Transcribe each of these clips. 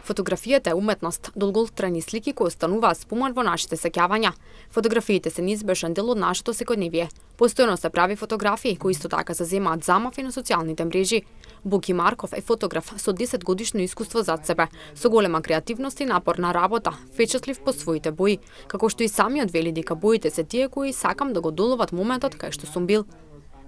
Фотографијата е уметност, долготрајни слики кои остануваат спомен во нашите сеќавања. Фотографиите се неизбежен дел од нашето секојдневие. Постојано се прави фотографии кои исто така се земаат замав и на социјалните мрежи. Боки Марков е фотограф со 10 годишно искуство зад себе, со голема креативност и напорна работа, впечатлив по своите бои, како што и самиот вели дека боите се тие кои сакам да го доловат моментот кај што сум бил.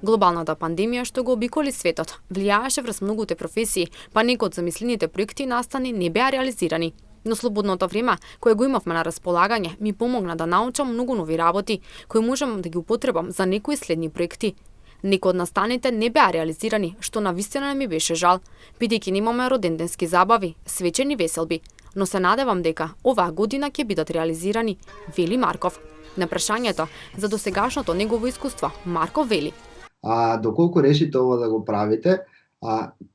Глобалната пандемија што го обиколи светот влијаеше врз многуте професии, па некои од замислените проекти настани не беа реализирани. Но слободното време кое го имавме на располагање ми помогна да научам многу нови работи, кои можам да ги употребам за некои следни проекти. Некои од настаните не беа реализирани, што навистина не ми беше жал, бидејќи немаме роденденски забави, свечени веселби, но се надевам дека оваа година ќе бидат реализирани, вели Марков. На прашањето за досегашното негово искуство, Марков вели: доколку решите ова да го правите,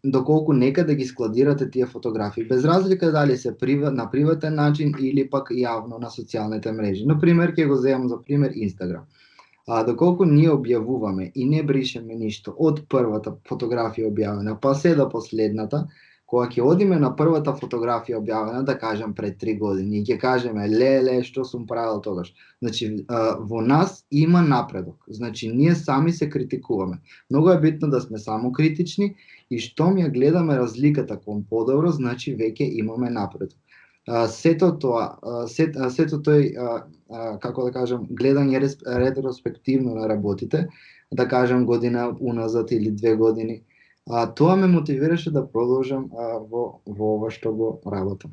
доколку нека да ги складирате тие фотографии, без разлика дали се на приватен начин или пак јавно на социјалните мрежи. Например, ќе го земам за пример Инстаграм. Доколку ние објавуваме и не бришеме ништо од првата фотографија објавена, па се до последната, кога ќе одиме на првата фотографија објавена, да кажем пред 3 години, и ќе кажеме леле, што сум правил тогаш. Значи, во нас има напредок. Значи, ние сами се критикуваме. Многу е битно да сме самокритични и штом ја гледаме разликата кон подобро, значи веќе имаме напредок. Сето тој, како да кажем, гледање ретроспективно на работите, да кажем година уназад или 2 години, тоа ме мотивираше да продолжам во ова што го работам.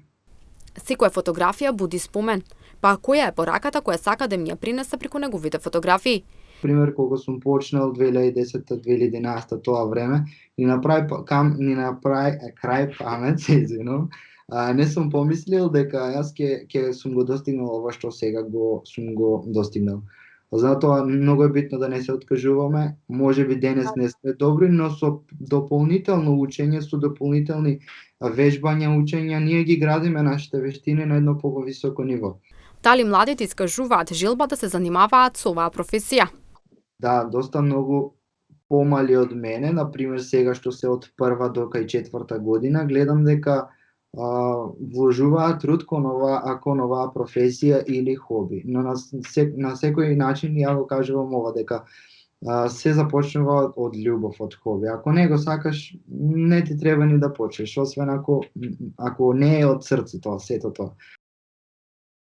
Секоја фотографија буди спомен, па која е пораката која сака да ми ја принесе преку неговите фотографии? Пример, кога сум почнал 2010-2011 тоа време, ни направи крај памет, се извинувам, не сум помислил дека јас ќе сум го достигнал ова што сега сум го достигнал. Затоа многу е битно да не се откажуваме, можеби денес не сме добри, но со дополнително учење, со дополнителни вежбања, учења, ние ги градиме нашите вештини на едно повисоко ниво. Дали младите искажуваат желба да се занимаваат со оваа професија? Да, доста многу помали од мене, например сега што се од 1 до кај 4 година, гледам дека вложуваат труд кон оваа професија или хоби. Но на секој начин ја го кажувам ова, дека се започнува од љубов, од хоби. Ако не го сакаш, не ти треба ни да почнеш, освен ако не е од срце тоа, сето тоа.